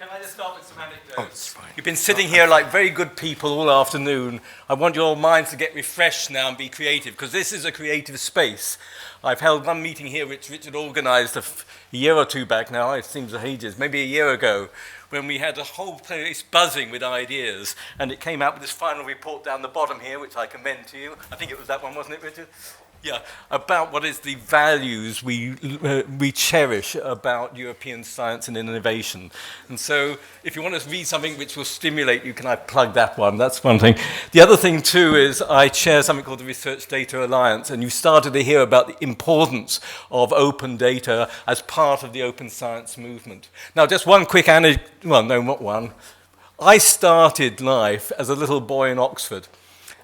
Can I just start with some anecdotes? Oh, that's fine. You've been sitting here like very good people all afternoon. I want your minds to get refreshed now and be creative, because this is a creative space. I've held one meeting here which Richard organised a year or two back now, it seems ages, maybe a year ago, when we had the whole place buzzing with ideas, and it came out with this final report down the bottom here, which I commend to you. I think it was that one, wasn't it, Richard? Yeah, about what is the values we cherish about European science and innovation. And so if you want to read something which will stimulate you, can I plug that one? That's one thing. The other thing too is I chair something called the Research Data Alliance, and you started to hear about the importance of open data as part of the open science movement. Now just one quick anecdote, well no, not one. I started life as a little boy in Oxford,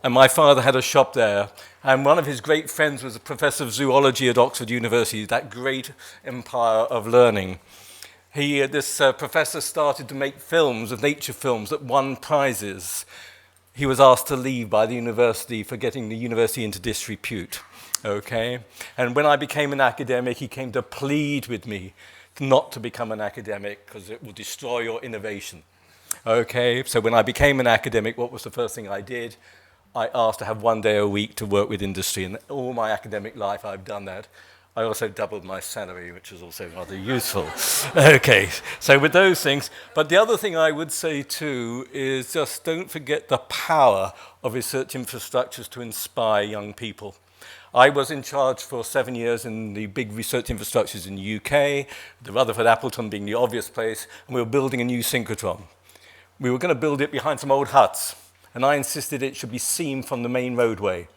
and my father had a shop there. And one of his great friends was a professor of zoology at Oxford University, that great empire of learning. This professor started to make films, of nature films, that won prizes. He was asked to leave by the university for getting the university into disrepute. Okay? And when I became an academic, he came to plead with me not to become an academic because it will destroy your innovation. Okay? So when I became an academic, what was the first thing I did? I asked to have 1 day a week to work with industry, and all my academic life I've done that. I also doubled my salary, which is also rather useful. Okay, so with those things. But the other thing I would say too is just don't forget the power of research infrastructures to inspire young people. I was in charge for 7 years in the big research infrastructures in the UK, the Rutherford Appleton being the obvious place, and we were building a new synchrotron. We were going to build it behind some old huts, and I insisted it should be seen from the main roadway.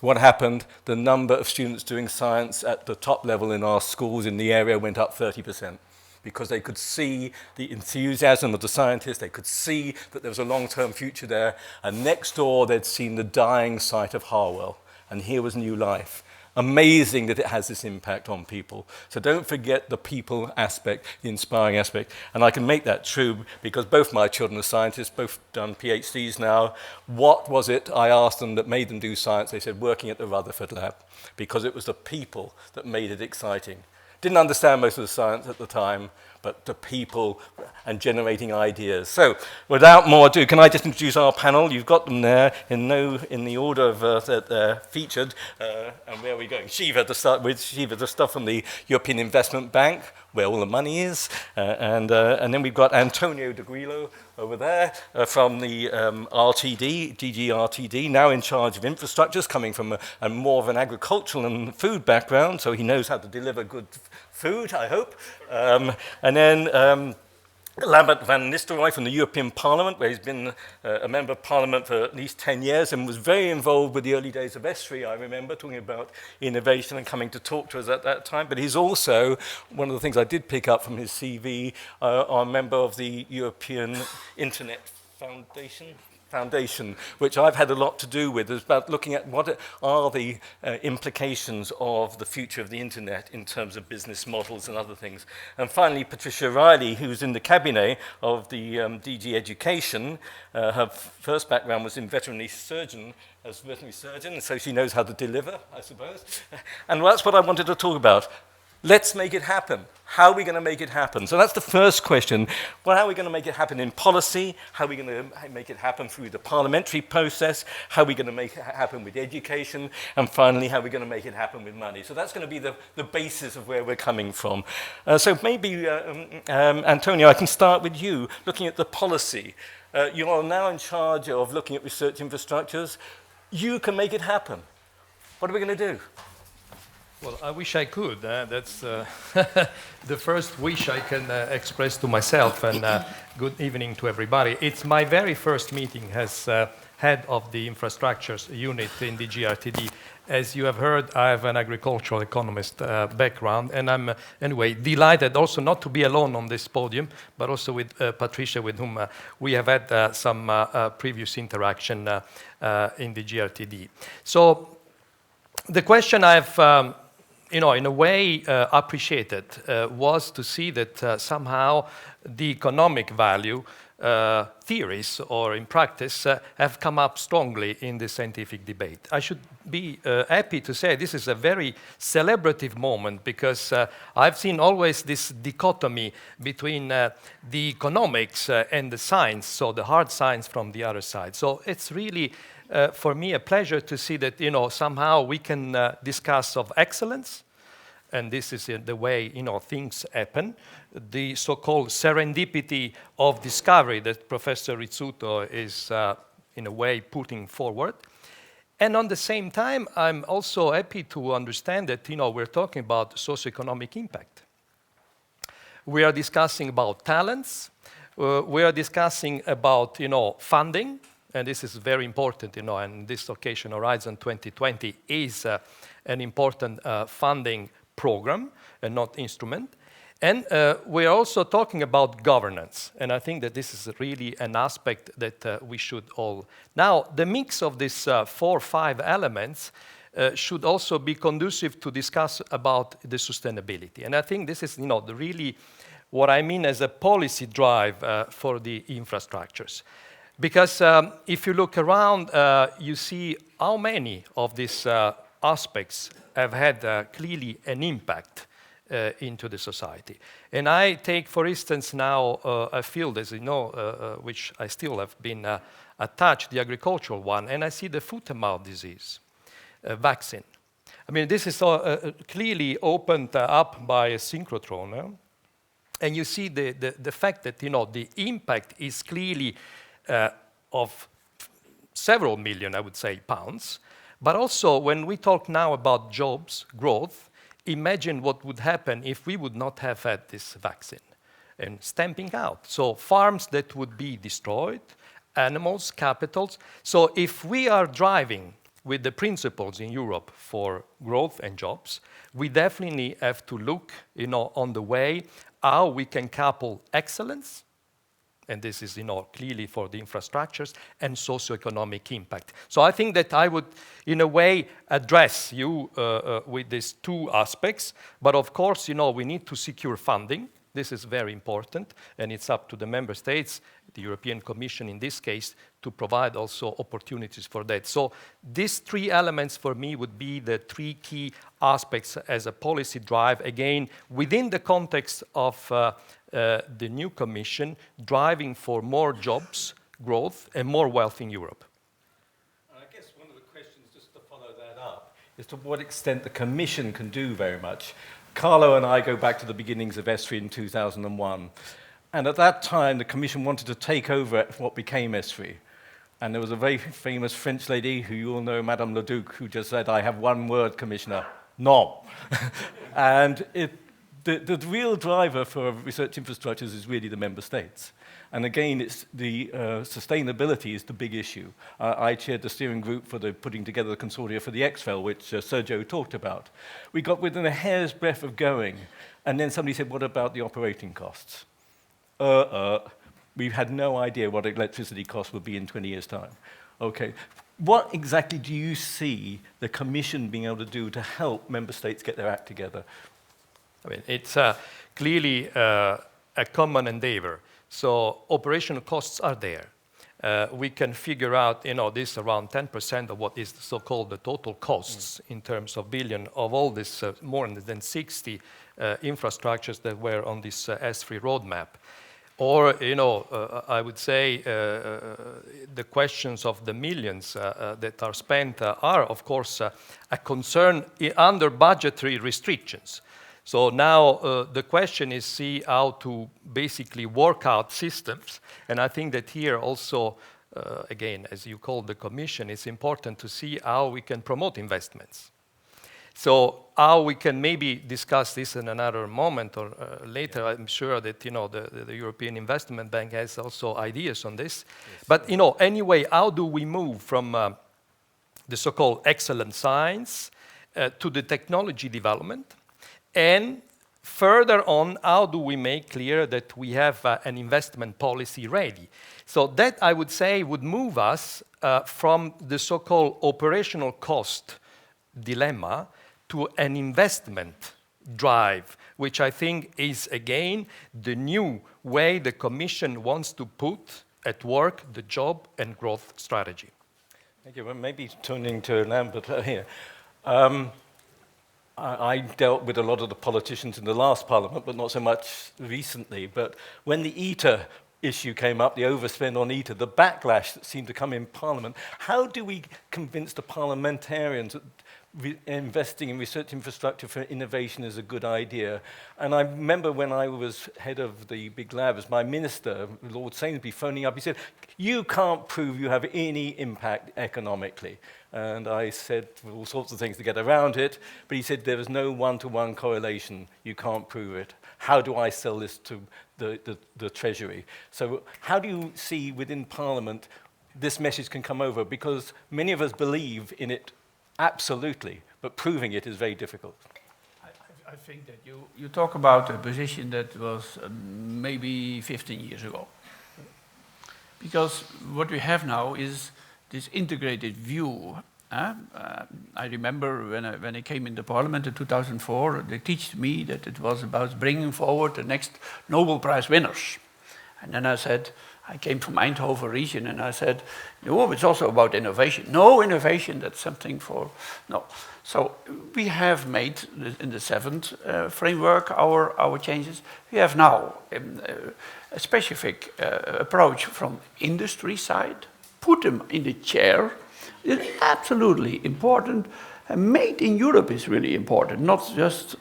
What happened? The number of students doing science at the top level in our schools in the area went up 30%, because they could see the enthusiasm of the scientists, they could see that there was a long-term future there, and next door they'd seen the dying site of Harwell, and here was new life. Amazing that it has this impact on people. So don't forget the people aspect, the inspiring aspect. And I can make that true because both my children are scientists, both done PhDs now. What was it I asked them that made them do science? They said working at the Rutherford lab, because it was the people that made it exciting. Didn't understand most of the science at the time, but the people and generating ideas. So, without more ado, can I just introduce our panel? You've got them there in the order of that they're featured. And where are we going? Shiva, to start with. Shiva, the stuff from the European Investment Bank, where all the money is. And then we've got Antonio de Guilo over there from the RTD, DG RTD, now in charge of infrastructures, coming from a more of an agricultural and food background, so he knows how to deliver good food, I hope. And then Lambert van Nistelrooy from the European Parliament, where he's been a member of Parliament for at least 10 years and was very involved with the early days of ESRI, I remember, talking about innovation and coming to talk to us at that time. But he's also, one of the things I did pick up from his CV, a member of the European Internet Foundation, which I've had a lot to do with, is about looking at what are the implications of the future of the internet in terms of business models and other things. And finally, Patricia Riley, who's in the cabinet of the DG Education. Her first background was in veterinary surgeon, and so she knows how to deliver, I suppose. And that's what I wanted to talk about. Let's make it happen. How are we going to make it happen? So that's the first question. Well, how are we going to make it happen in policy? How are we going to make it happen through the parliamentary process? How are we going to make it happen with education? And finally, how are we going to make it happen with money? So that's going to be the basis of where we're coming from. So maybe, Antonio, I can start with you, looking at the policy. You are now in charge of looking at research infrastructures. You can make it happen. What are we going to do? Well, I wish I could. That's the first wish I can express to myself, and good evening to everybody. It's my very first meeting as head of the infrastructures unit in the GRTD. As you have heard, I have an agricultural economist background, and I'm, anyway, delighted also not to be alone on this podium, but also with Patricia, with whom we have had some previous interaction in the GRTD. So the question I've in a way appreciated was to see that somehow the economic value theories or in practice have come up strongly in the scientific debate. I should be happy to say this is a very celebrative moment because I've seen always this dichotomy between the economics and the science, so the hard science from the other side. So it's really for me a pleasure to see that somehow we can discuss of excellence, and this is the way things happen. The so-called serendipity of discovery that Professor Rizzuto is in a way putting forward. And on the same time, I'm also happy to understand that we're talking about socioeconomic impact. We are discussing about talents. We are discussing about funding, and this is very important. And this occasion, Horizon 2020 is an important funding program and not instrument. And we're also talking about governance, and I think that this is really an aspect that we should all... Now, the mix of these 4 or 5 elements should also be conducive to discuss about the sustainability. And I think this is the really what I mean as a policy drive for the infrastructures. Because if you look around, you see how many of these aspects have had clearly an impact into the society. And I take, for instance, now a field, as you know, which I still have been attached, the agricultural one, and I see the foot-and-mouth disease vaccine. I mean, this is clearly opened up by a synchrotron, and you see the fact that the impact is clearly of several million, I would say, pounds. But also, when we talk now about jobs, growth, imagine what would happen if we would not have had this vaccine and stamping out. So farms that would be destroyed, animals, capitals. So if we are driving with the principles in Europe for growth and jobs, we definitely have to look on the way how we can couple excellence, and this is clearly for the infrastructures, and socioeconomic impact. So I think that I would, in a way, address you with these 2 aspects. But of course, we need to secure funding. This is very important, and it's up to the member states, the European Commission in this case, to provide also opportunities for that. So these 3 elements for me would be the 3 key aspects as a policy drive, again, within the context of the new Commission, driving for more jobs, growth, and more wealth in Europe. I guess one of the questions, just to follow that up, is to what extent the Commission can do very much. Carlo and I go back to the beginnings of ESFRI in 2001. And at that time, the Commission wanted to take over what became ESFRI. And there was a very famous French lady who you all know, Madame Leduc, who just said, "I have one word, Commissioner, non." And the real driver for research infrastructures is really the member states. And again, it's the sustainability is the big issue. I chaired the steering group for the putting together the consortia for the XFEL, which Sergio talked about. We got within a hair's breadth of going, and then somebody said, "What about the operating costs?" We had no idea what electricity costs would be in 20 years' time. Okay, what exactly do you see the Commission being able to do to help member states get their act together? I mean, it's clearly a common endeavor. So operational costs are there. We can figure out, this around 10% of what is so-called the total costs in terms of billion of all this more than 60 infrastructures that were on this S3 roadmap. Or, I would say the questions of the millions that are spent are, of course, a concern under budgetary restrictions. So now the question is see how to basically work out systems. And I think that here also, again, as you call the Commission, it's important to see how we can promote investments. So how we can maybe discuss this in another moment or later. I'm sure that the European Investment Bank has also ideas on this. Yes. But anyway, how do we move from the so-called excellent science to the technology development? And further on, how do we make clear that we have an investment policy ready? So that, I would say, would move us from the so-called operational cost dilemma to an investment drive which I think is, again, the new way the Commission wants to put at work the job and growth strategy. Thank you. Well, maybe turning to Lambert here. I dealt with a lot of the politicians in the last parliament, but not so much recently. But when the ITER issue came up, the overspend on ITER, the backlash that seemed to come in parliament, how do we convince the parliamentarians that investing in research infrastructure for innovation is a good idea? And I remember when I was head of the big labs, my minister, Lord Sainsbury, phoning up, he said, "You can't prove you have any impact economically." And I said all sorts of things to get around it, but he said there is no one-to-one correlation. You can't prove it. How do I sell this to the Treasury? So how do you see within Parliament this message can come over? Because many of us believe in it absolutely, but proving it is very difficult. I think that you talk about a position that was maybe 15 years ago. Because what we have now is this integrated view. I remember when I came into Parliament in 2004, they taught me that it was about bringing forward the next Nobel Prize winners. And then I said, I came from Eindhoven region, and I said, no, it's also about innovation. No, innovation, that's something for, no. So we have made, in the seventh framework, our changes. We have now a specific approach from industry side, put them in the chair. It's absolutely important. And made in Europe is really important, not just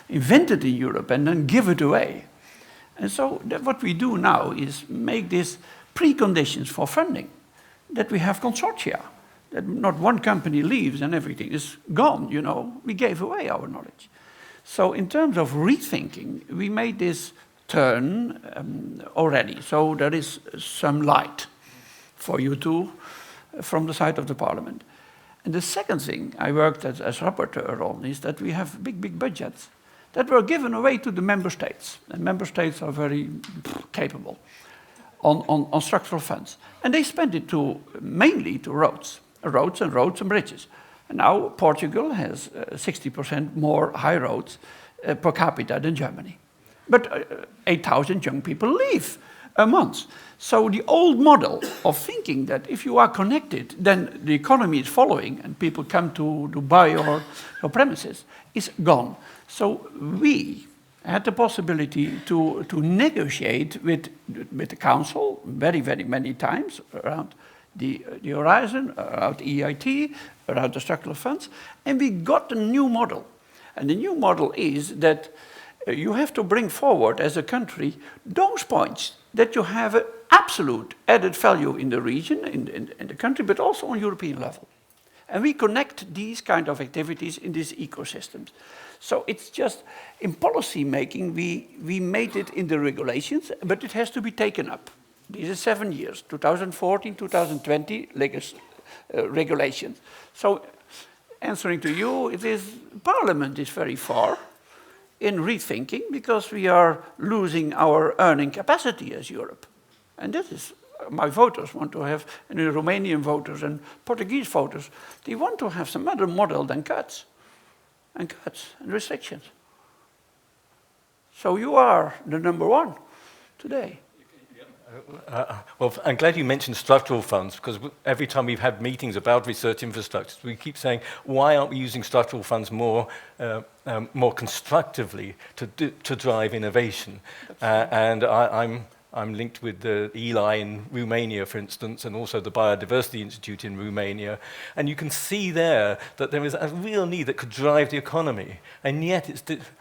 invented in Europe and then give it away. And so what we do now is make these preconditions for funding, that we have consortia, that not one company leaves and everything is gone, you know. We gave away our knowledge. So in terms of rethinking, we made this turn already. So there is some light for you too from the side of the Parliament. And the second thing I worked as rapporteur on is that we have big budgets that were given away to the member states. And member states are very capable on structural funds. And they spend it mainly to roads and bridges. And now Portugal has 60% more high roads per capita than Germany. But 8,000 young people leave a month. So the old model of thinking that if you are connected, then the economy is following and people come to buy your premises is gone. So we had the possibility to negotiate with the council very many times around the horizon, around EIT, around the structural funds, and we got a new model. And the new model is that you have to bring forward as a country those points that you have an absolute added value in the region, in the country, but also on European level. And we connect these kind of activities in these ecosystems. So it's just, in policy making, we made it in the regulations, but it has to be taken up. These are 7 years, 2014, 2020 regulations. So answering to you, Parliament is very far in rethinking because we are losing our earning capacity as Europe. And that is, my voters want to have, and the Romanian voters and Portuguese voters, they want to have some other model than cuts and restrictions. So you are the number one today. Well, I'm glad you mentioned structural funds, because every time we've had meetings about research infrastructure, we keep saying, why aren't we using structural funds more constructively to drive innovation? And I'm linked with the ELI in Romania, for instance, and also the Biodiversity Institute in Romania. And you can see there that there is a real need that could drive the economy. And yet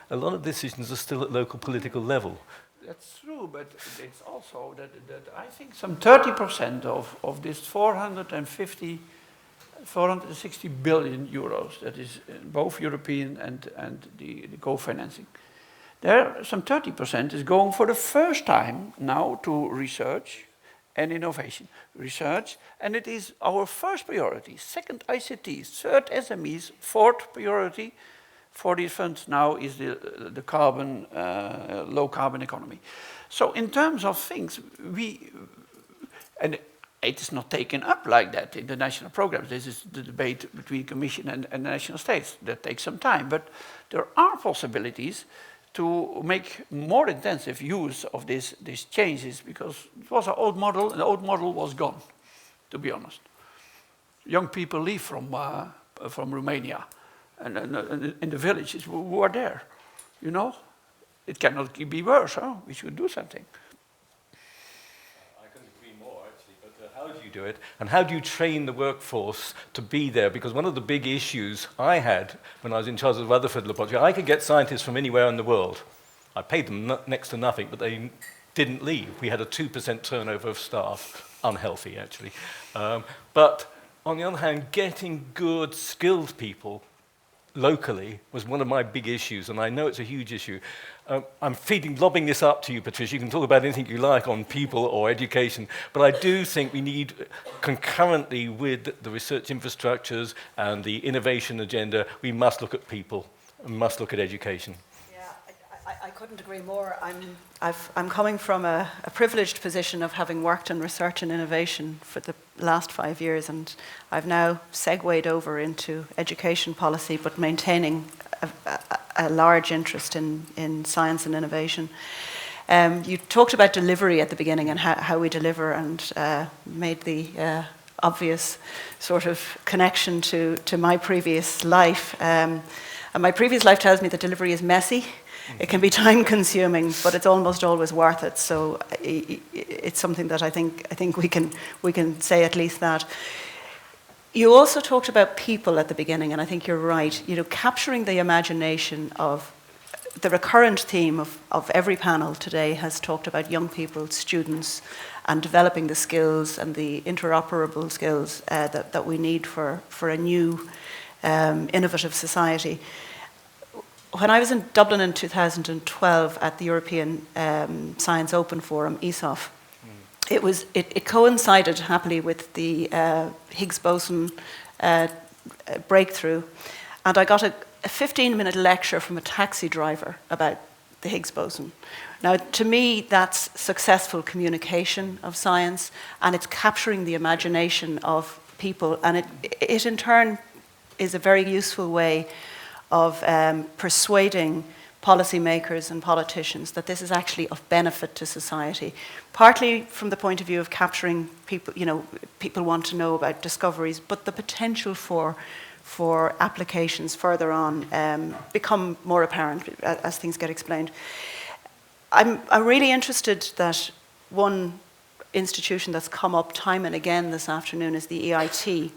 a lot of decisions are still at local political level. That's true, but it's also that I think some 30% of this 460 billion euros, that is both European and the co-financing, there some 30% is going for the first time now to research and innovation. Research, and it is our first priority. Second, ICTs. Third, SMEs. Fourth priority for these funds now is the carbon, low carbon economy. So in terms of things, and it is not taken up like that in the national programs. This is the debate between Commission and national states. That takes some time, but there are possibilities to make more intensive use of these changes, because it was an old model, and the old model was gone, to be honest. Young people leave from Romania, and in the villages who are there, you know? It cannot be worse, huh? We should do something. I couldn't agree more, actually, but how do you do it? And how do you train the workforce to be there? Because one of the big issues I had when I was in charge of the Rutherford Laboratory, I could get scientists from anywhere in the world. I paid them next to nothing, but they didn't leave. We had a 2% turnover of staff, unhealthy, actually. But on the other hand, getting good, skilled people locally was one of my big issues, and I know it's a huge issue. I'm lobbing this up to you, Patricia. You can talk about anything you like on people or education, but I do think we need, concurrently with the research infrastructures and the innovation agenda, we must look at people and must look at education. I couldn't agree more. I'm coming from a privileged position of having worked in research and innovation for the last 5 years, and I've now segued over into education policy, but maintaining a large interest in science and innovation. You talked about delivery at the beginning and how we deliver, and made the obvious sort of connection to my previous life. And my previous life tells me that delivery is messy. It can be time-consuming, but it's almost always worth it. So it's something that I think we can say at least that. You also talked about people at the beginning, and I think you're right. You know, capturing the imagination of the recurrent theme of every panel today has talked about young people, students, and developing the skills and the interoperable skills that we need for a new innovative society. When I was in Dublin in 2012 at the European Science Open Forum, ESOF, it coincided happily with the Higgs boson breakthrough, and I got a 15-minute lecture from a taxi driver about the Higgs boson. Now, to me, that's successful communication of science, and it's capturing the imagination of people, and it in turn is a very useful way of persuading policymakers and politicians that this is actually of benefit to society, partly from the point of view of capturing people. You know, people want to know about discoveries, but the potential for applications further on become more apparent as things get explained. I'm really interested that one institution that's come up time and again this afternoon is the EIT.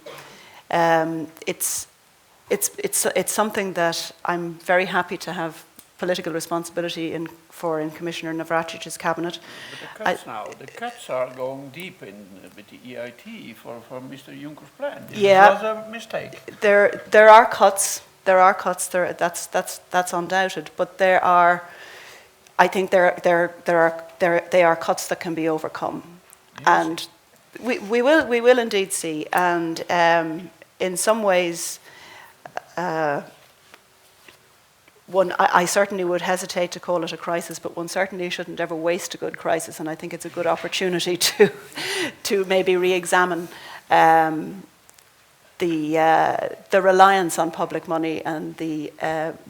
It's something that I'm very happy to have political responsibility for in Commissioner Navracic's cabinet. But the cuts are going deep with the EIT for Mr. Juncker's plan. This was a mistake. There are cuts. That's undoubted. But I think they are cuts that can be overcome, yes. And we will indeed see. And in some ways. I certainly would hesitate to call it a crisis, but one certainly shouldn't ever waste a good crisis, and I think it's a good opportunity to maybe re-examine the reliance on public money and the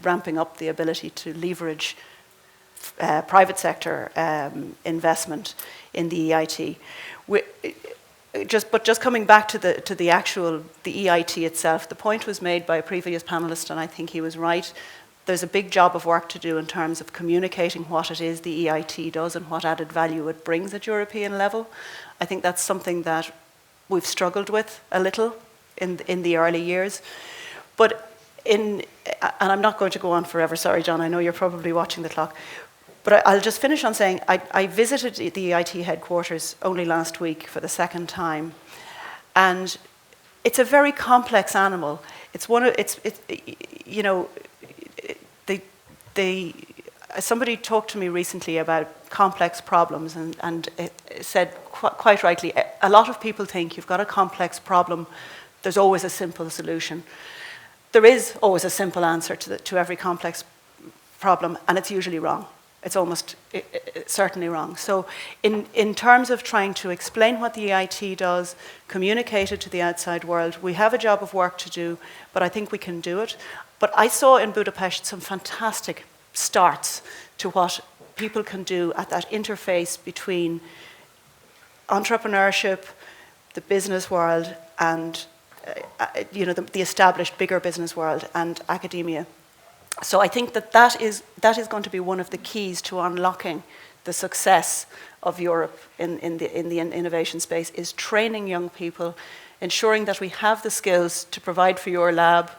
ramping up the ability to leverage private sector investment in the EIT. Just coming back to the EIT itself, the point was made by a previous panelist, and I think he was right. There's a big job of work to do in terms of communicating what it is the EIT does and what added value it brings at European level. I think that's something that we've struggled with a little in the early years. But and I'm not going to go on forever, sorry John, I know you're probably watching the clock. But I'll just finish on saying I visited the EIT headquarters only last week for the second time, and it's a very complex animal. Somebody talked to me recently about complex problems, and it said quite rightly, a lot of people think you've got a complex problem, there's always a simple solution. There is always a simple answer to every complex problem, and it's usually wrong. It's almost certainly wrong. So in terms of trying to explain what the EIT does, communicate it to the outside world, we have a job of work to do, but I think we can do it. But I saw in Budapest some fantastic starts to what people can do at that interface between entrepreneurship, the business world, and the established bigger business world and academia. So I think that is going to be one of the keys to unlocking the success of Europe in the innovation space, is training young people, ensuring that we have the skills to provide for your lab.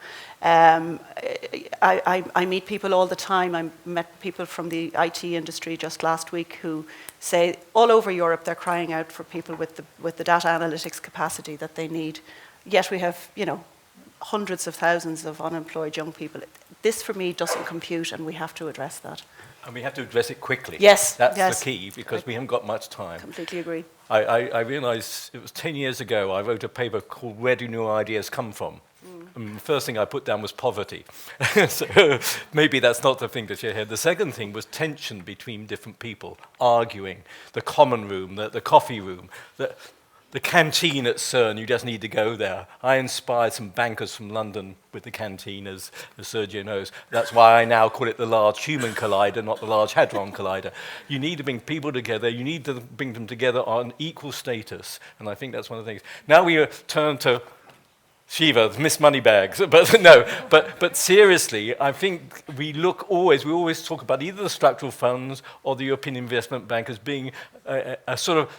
I meet people all the time. I met people from the IT industry just last week who say all over Europe they're crying out for people with the data analytics capacity that they need. Yet we have, hundreds of thousands of unemployed young people. This, for me, doesn't compute, and we have to address that. And we have to address it quickly. Yes, That's yes. the key, because we haven't got much time. Completely agree. I realised it was 10 years ago I wrote a paper called Where Do New Ideas Come From? And the first thing I put down was poverty. So maybe that's not the thing to share here. The second thing was tension between different people, arguing, the common room, the coffee room, the canteen at CERN. You just need to go there. I inspired some bankers from London with the canteen, as Sergio knows. That's why I now call it the Large Human Collider, not the Large Hadron Collider. You need to bring people together. You need to bring them together on equal status. And I think that's one of the things. Now we turn to Shiva, Miss Moneybags, but seriously, I think we always talk about either the structural funds or the European Investment Bank as being a sort of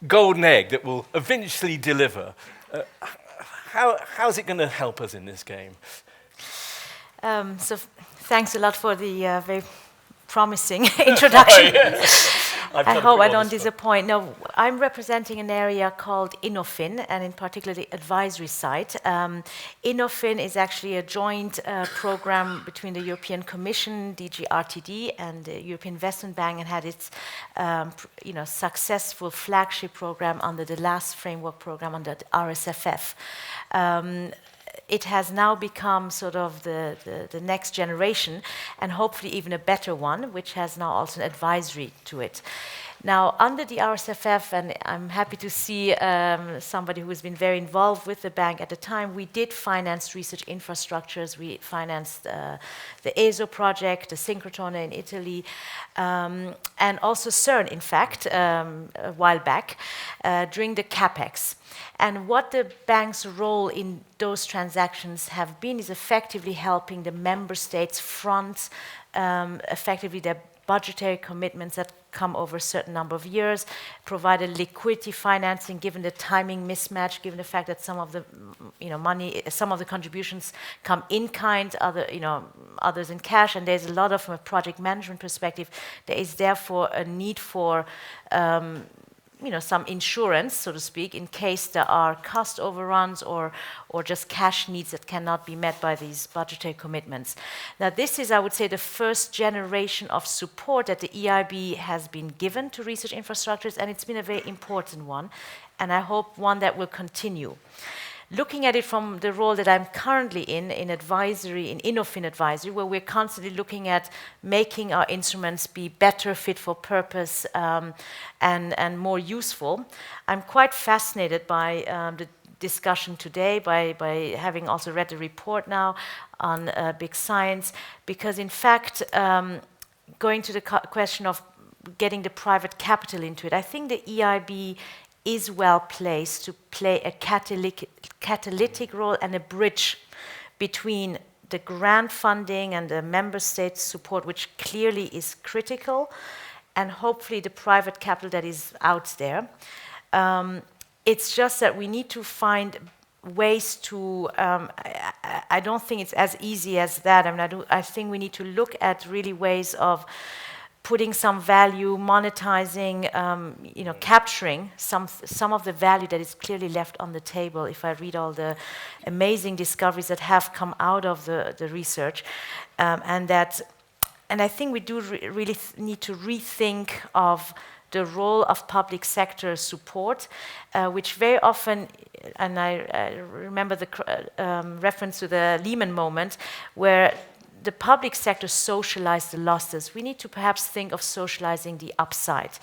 golden egg that will eventually deliver. How's it going to help us in this game? So thanks a lot for the very promising introduction. I hope I don't disappoint. No, I'm representing an area called Innofin, and in particular the advisory side. Innofin is actually a joint program between the European Commission, DG RTD, and the European Investment Bank, and had its successful flagship program under the last framework program under the RSFF. It has now become sort of the next generation, and hopefully even a better one, which has now also an advisory to it. Now, under the RSFF, and I'm happy to see somebody who has been very involved with the bank at the time, we did finance research infrastructures. We financed the ESO project, the synchrotron in Italy, and also CERN, in fact, a while back, during the CapEx. And what the bank's role in those transactions have been is effectively helping the member states front effectively their budgetary commitments that come over a certain number of years, provided liquidity financing given the timing mismatch, given the fact that some of the some of the contributions come in kind, others in cash, and there's a lot of, from a project management perspective, there is therefore a need for some insurance, so to speak, in case there are cost overruns or just cash needs that cannot be met by these budgetary commitments. Now, this is, I would say, the first generation of support that the EIB has been given to research infrastructures, and it's been a very important one, and I hope one that will continue. Looking at it from the role that I'm currently in advisory, in Innofin advisory, where we're constantly looking at making our instruments be better fit for purpose and more useful, I'm quite fascinated by the discussion today, by having also read the report now on big science, because in fact, going to the question of getting the private capital into it, I think the EIB is well placed to play a catalytic role and a bridge between the grant funding and the member states' support, which clearly is critical, and hopefully the private capital that is out there. It's just that we need to find ways to, I don't think it's as easy as that. I think we need to look at really ways of putting some value, monetizing, capturing some of the value that is clearly left on the table. If I read all the amazing discoveries that have come out of the research, and I think we do really need to rethink of the role of public sector support, which very often, and I remember the reference to the Lehman moment, where the public sector socialized the losses. We need to perhaps think of socializing the upside.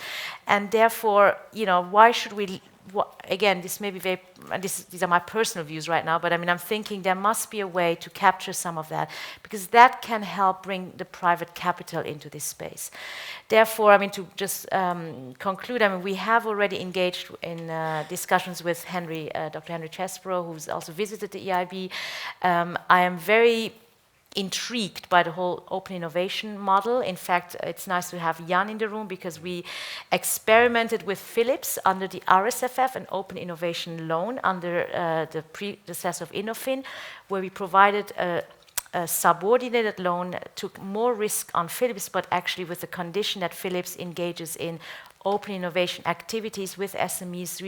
And therefore, why should we again, this may be very, and these are my personal views right now, but I mean, I'm thinking there must be a way to capture some of that, because that can help bring the private capital into this space. Therefore, I mean, to just conclude, I mean, we have already engaged in discussions with Dr. Henry Chesbrough, who's also visited the EIB. I am very intrigued by the whole open innovation model. In fact, it's nice to have Jan in the room, because we experimented with Philips under the RSFF, an open innovation loan under the predecessor of Innofin, where we provided a subordinated loan, took more risk on Philips, but actually with the condition that Philips engages in open innovation activities with SMEs,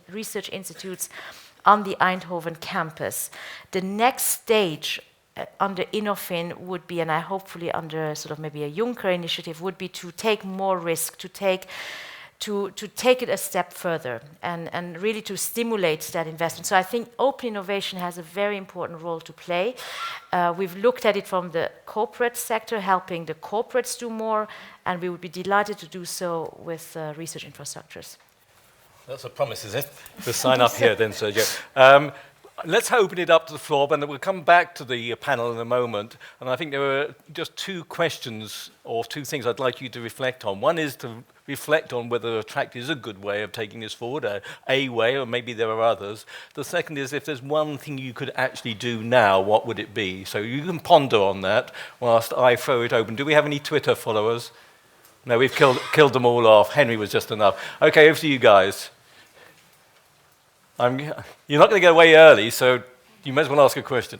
research institutes on the Eindhoven campus. The next stage under Innofin would be, and I hopefully under sort of maybe a Juncker initiative, would be to take more risk, to take it a step further and really to stimulate that investment. So I think open innovation has a very important role to play. We've looked at it from the corporate sector, helping the corporates do more, and we would be delighted to do so with research infrastructures. That's a promise, is it? To sign up here then, Sergio. Let's open it up to the floor, and we'll come back to the panel in a moment. And I think there are just two questions or two things I'd like you to reflect on. One is to reflect on whether Attract is a good way of taking this forward, a way, or maybe there are others. The second is if there's one thing you could actually do now, what would it be? So you can ponder on that whilst I throw it open. Do we have any Twitter followers? No, we've killed them all off. Henry was just enough. Okay, over to you guys. You're not going to get away early, so you might as well ask a question.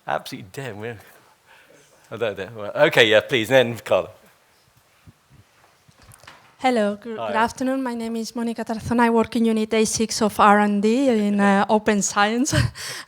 Absolutely dead. Okay, yeah, please. Then, Carla. Hello, good afternoon. My name is Monica Tarzan. I work in Unit A6 of R&D in open science.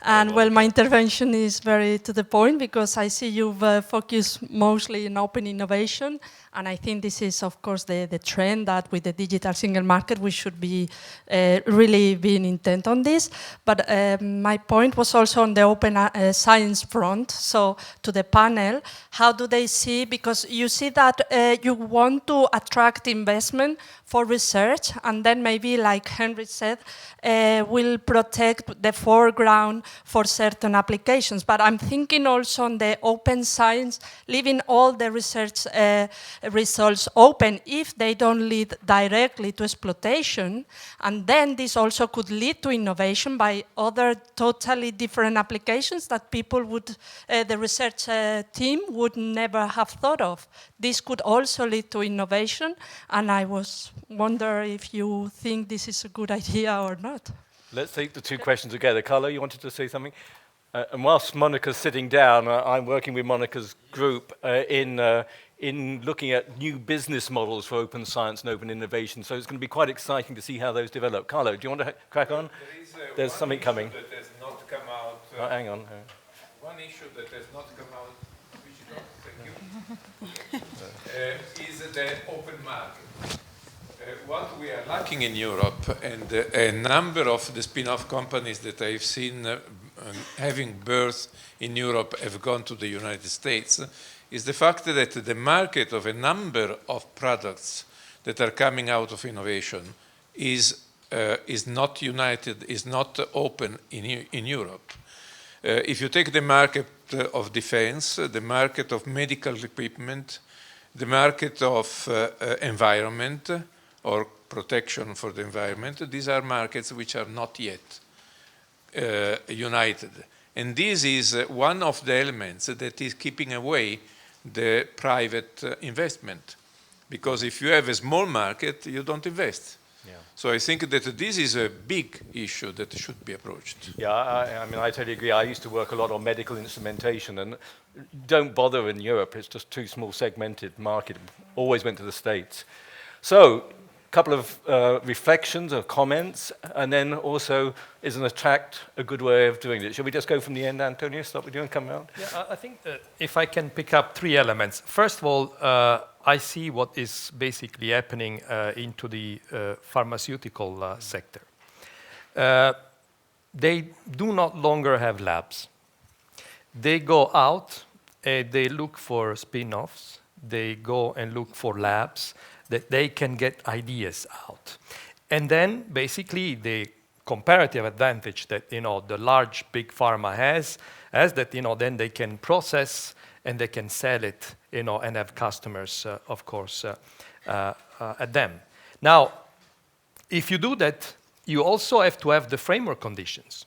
And well, my intervention is very to the point, because I see you've focused mostly in open innovation. And I think this is, of course, the trend that with the digital single market, we should be really being intent on this. But my point was also on the open science front. So to the panel, how do they see, because you see that you want to attract investment for research, and then maybe, like Henry said, will protect the foreground for certain applications. But I'm thinking also on the open science, leaving all the research results open if they don't lead directly to exploitation. And then this also could lead to innovation by other totally different applications that people would, the research team would never have thought of. This could also lead to innovation, and I wonder if you think this is a good idea or not. Let's take the two questions together. Carla, you wanted to say something? And whilst Monica's sitting down, I'm working with Monica's group in looking at new business models for open science and open innovation. So it's going to be quite exciting to see how those develop. Carlo, do you want to crack on? There's something coming. That has not come out. Hang on. One issue that has not come out, is the open market. What we are lacking in Europe, and a number of the spin-off companies that I've seen having birth in Europe have gone to the United States, is the fact that the market of a number of products that are coming out of innovation is not united, is not open in Europe. If you take the market of defense, the market of medical equipment, the market of environment or protection for the environment, these are markets which are not yet united. And this is one of the elements that is keeping away the private investment. Because if you have a small market, you don't invest. Yeah. So I think that this is a big issue that should be approached. Yeah, I mean, I totally agree. I used to work a lot on medical instrumentation, and don't bother in Europe. It's just too small segmented market. Always went to the States. So, a couple of reflections or comments, and then also, is an Attract a good way of doing it? Shall we just go from the end, Antonio? Start with you and come around? Yeah, I think that if I can pick up three elements. First of all, I see what is basically happening into the pharmaceutical sector. They do not longer have labs. They go out and they look for spin-offs. They go and look for labs that they can get ideas out. And then basically the comparative advantage that the large big pharma has that then they can process and they can sell it and have customers of course at them. Now, if you do that, you also have to have the framework conditions.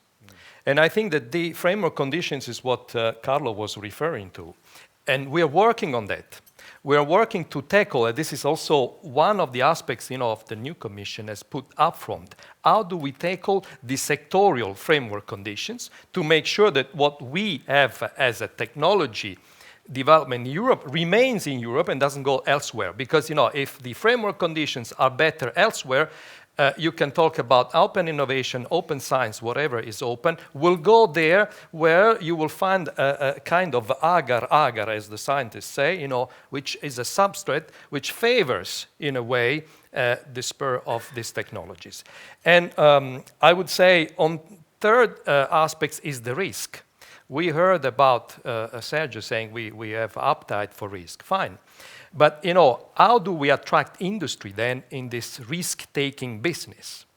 And I think that the framework conditions is what Carlo was referring to. And we are working on that. We are working to tackle, and this is also one of the aspects of the new Commission has put up front. How do we tackle the sectorial framework conditions to make sure that what we have as a technology development in Europe remains in Europe and doesn't go elsewhere? Because if the framework conditions are better elsewhere, you can talk about open innovation, open science, whatever is open, will go there where you will find a kind of agar, as the scientists say, which is a substrate which favors, in a way, the spur of these technologies. And I would say on third aspects is the risk. We heard about Sergio saying we have appetite for risk. Fine. But, how do we attract industry then in this risk-taking business?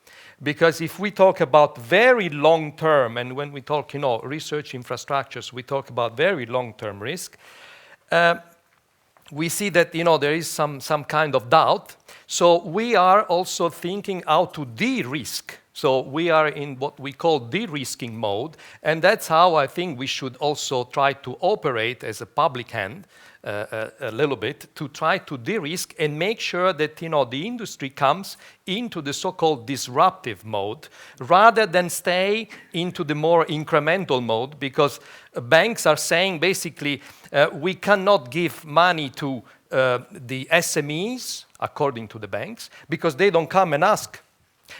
Because if we talk about very long-term, and when we talk, research infrastructures, we talk about very long-term risk, we see that, there is some kind of doubt. So we are also thinking how to de-risk. So we are in what we call de-risking mode, and that's how I think we should also try to operate as a public hand, a little bit, to try to de-risk and make sure that the industry comes into the so-called disruptive mode rather than stay into the more incremental mode, because banks are saying basically we cannot give money to the SMEs, according to the banks, because they don't come and ask,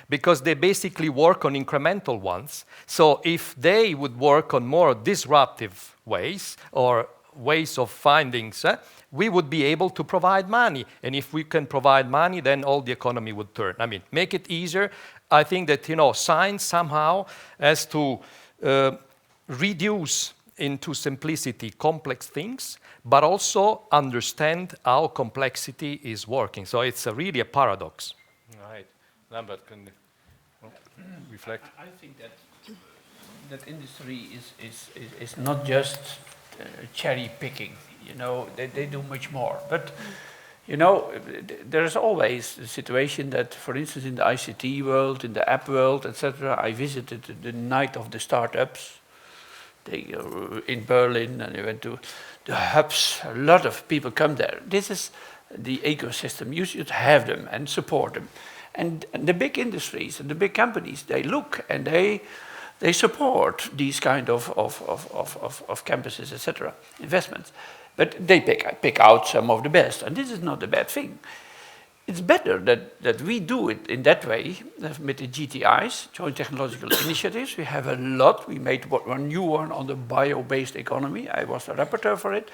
because they basically work on incremental ones. So if they would work on more disruptive ways or ways of findings, we would be able to provide money. And if we can provide money, then all the economy would turn. I mean, make it easier. I think that, science somehow has to reduce into simplicity complex things, but also understand how complexity is working. So it's really a paradox. Right. Lambert, can you reflect? I think that industry is not just cherry picking. They do much more. But there is always the situation that, for instance, in the ICT world, in the app world, etc. I visited the night of the startups. In Berlin, and I went to the hubs. A lot of people come there. This is the ecosystem. You should have them and support them. And the big industries and the big companies, they look and they support these kind of campuses, etc., investments. But they pick out some of the best, and this is not a bad thing. It's better that we do it in that way with the GTIs, Joint Technological Initiatives. We have a lot. We made one new one on the bio-based economy. I was the rapporteur for it.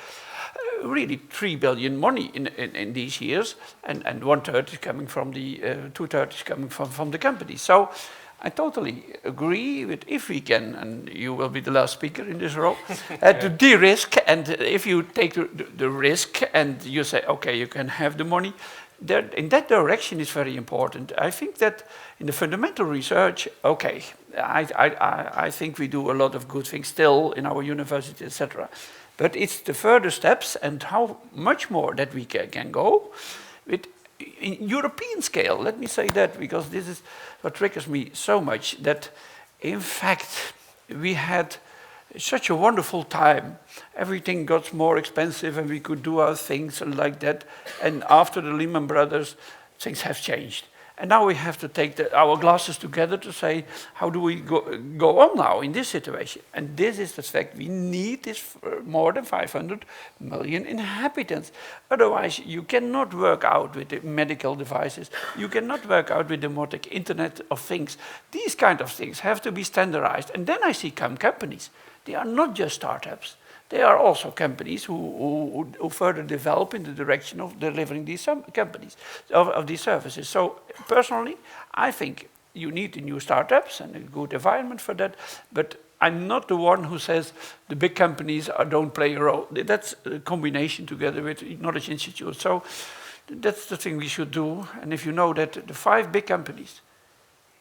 Really 3 billion money in these years, and 1/3 is coming from the 2/3 is coming from the company. So I totally agree with, if we can, and you will be the last speaker in this role, to de-risk, and if you take the risk and you say, okay, you can have the money, in that direction is very important. I think that in the fundamental research, okay, I think we do a lot of good things still in our university, etc. But it's the further steps and how much more that we can go with in European scale. Let me say that, because this is what triggers me so much, that in fact we had such a wonderful time. Everything got more expensive and we could do our things like that. And after the Lehman Brothers, things have changed. And now we have to take our glasses together to say, how do we go on now in this situation? And this is the fact. We need this more than 500 million inhabitants. Otherwise, you cannot work out with the medical devices. You cannot work out with the modern Internet of Things. These kind of things have to be standardized. And then I see companies. They are not just startups. They are also companies who further develop in the direction of delivering these companies, of these services. So personally, I think you need the new startups and a good environment for that. But I'm not the one who says the big companies don't play a role. That's a combination together with Knowledge Institute. So that's the thing we should do. And if you know that the 5 big companies,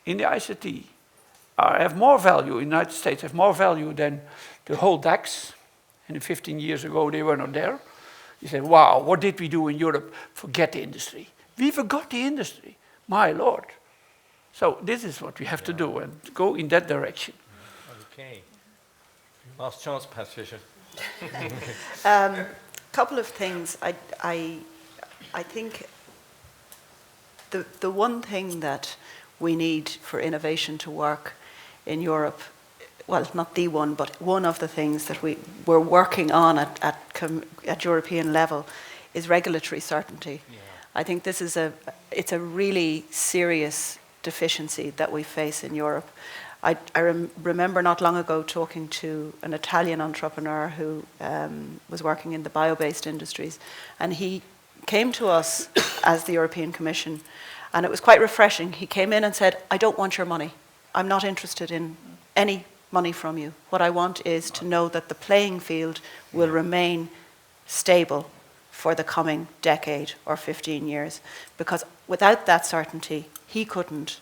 in the ICT have more value, in the United States have more value than the whole DAX. And 15 years ago, they were not there. You say, wow, what did we do in Europe? Forget the industry. We forgot the industry, my Lord. So this is what we have to do and go in that direction. Okay. Last chance, Patricia. Couple of things. I think the one thing that we need for innovation to work in Europe, well, not the one, but one of the things that we're working on at European level is regulatory certainty. Yeah. I think this is it's a really serious deficiency that we face in Europe. I remember not long ago talking to an Italian entrepreneur who was working in the bio-based industries, and he came to us as the European Commission, and it was quite refreshing. He came in and said, I don't want your money. I'm not interested in any money from you. What I want is to know that the playing field will remain stable for the coming decade or 15 years, because without that certainty, he couldn't,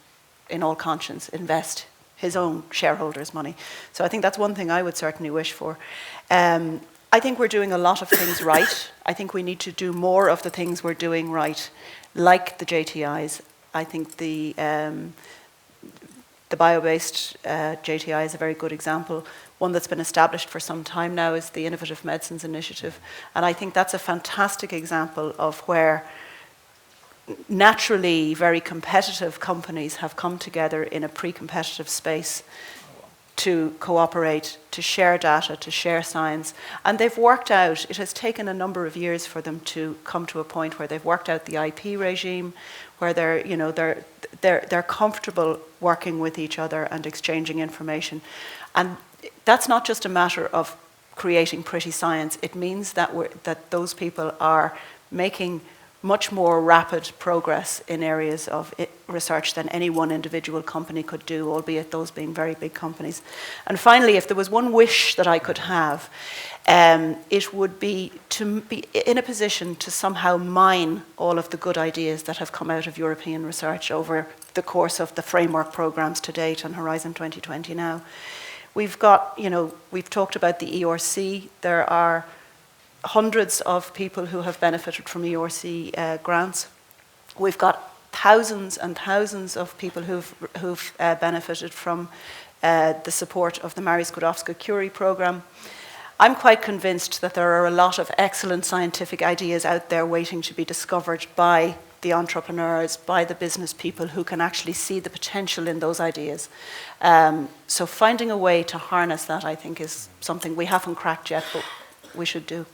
in all conscience, invest his own shareholders' money. So I think that's one thing I would certainly wish for. I think we're doing a lot of things right. I think we need to do more of the things we're doing right, like the JTIs. I think the bio-based JTI is a very good example. One that's been established for some time now is the Innovative Medicines Initiative. And I think that's a fantastic example of where naturally very competitive companies have come together in a pre-competitive space to cooperate, to share data, to share science. And they've worked out, it has taken a number of years for them to come to a point where they've worked out the IP regime, where they're comfortable working with each other and exchanging information. And that's not just a matter of creating pretty science. It means that those people are making much more rapid progress in areas of research than any one individual company could do, albeit those being very big companies. And finally, if there was one wish that I could have, it would be to be in a position to somehow mine all of the good ideas that have come out of European research over the course of the framework programs to date and Horizon 2020 now. We've got, we've talked about the ERC. There are hundreds of people who have benefited from ERC grants. We've got thousands and thousands of people who've benefited from the support of the Marie Skłodowska-Curie program. I'm quite convinced that there are a lot of excellent scientific ideas out there waiting to be discovered by the entrepreneurs, by the business people who can actually see the potential in those ideas. So finding a way to harness that, I think, is something we haven't cracked yet, but we should do.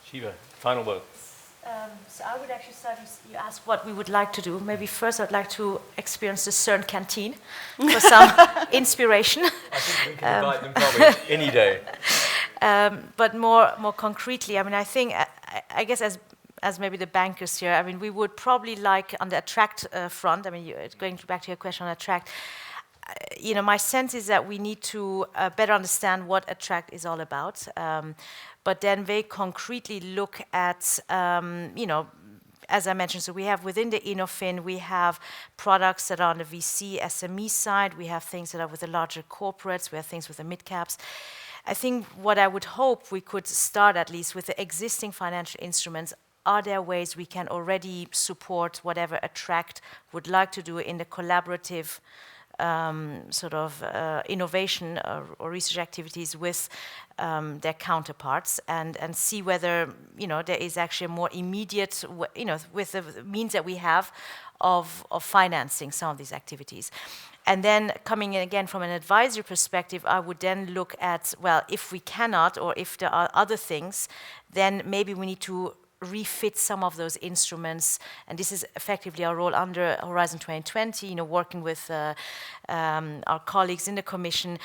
Shiva, final word. So I would actually start, you asked what we would like to do. Maybe first I'd like to experience the CERN canteen for some inspiration. I think we can invite them probably any day. But more concretely, I think, I guess as maybe the bankers here, we would probably like on the attract front, going back to your question on attract, my sense is that we need to better understand what attract is all about. But then very concretely look at, as I mentioned, so we have within the Innofin, we have products that are on the VC, SME side, we have things that are with the larger corporates, we have things with the mid-caps. I think what I would hope we could start at least with the existing financial instruments. Are there ways we can already support whatever Attract would like to do in the collaborative innovation or research activities with their counterparts, and see whether there is actually a more immediate with the means that we have of financing some of these activities. And then coming in again from an advisory perspective, I would then look at, well, if we cannot or if there are other things, then maybe we need to refit some of those instruments, and this is effectively our role under Horizon 2020, working with our colleagues in the Commission.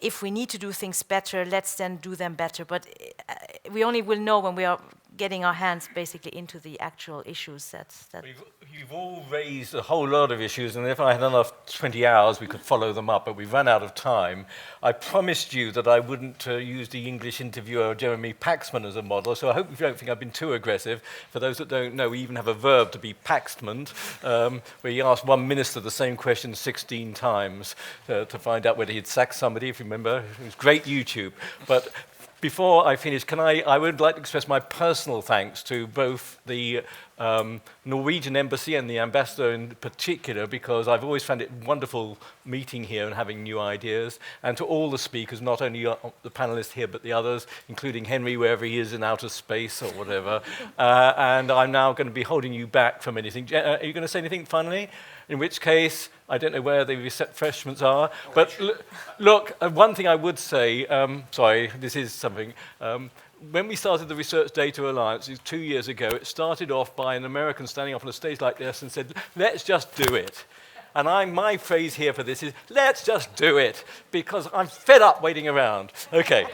If we need to do things better, let's then do them better. But we only will know when we are getting our hands basically into the actual issues. You've all raised a whole lot of issues, and if I had another 20 hours, we could follow them up, but we've run out of time. I promised you that I wouldn't use the English interviewer Jeremy Paxman as a model, so I hope you don't think I've been too aggressive. For those that don't know, we even have a verb to be paxman, where you ask one minister the same question 16 times to find out whether he'd sacked somebody, if you remember. It was great YouTube. But before I finish, I would like to express my personal thanks to both the Norwegian embassy and the ambassador in particular, because I've always found it wonderful meeting here and having new ideas, and to all the speakers, not only the panelists here, but the others, including Henry, wherever he is in outer space or whatever. And I'm now going to be holding you back from anything. Are you going to say anything finally? In which case, I don't know where the refreshments are, but look, one thing I would say, sorry, this is something, when we started the Research Data Alliance 2 years ago, it started off by an American standing up on a stage like this and said, let's just do it. And my phrase here for this is, let's just do it, because I'm fed up waiting around. Okay.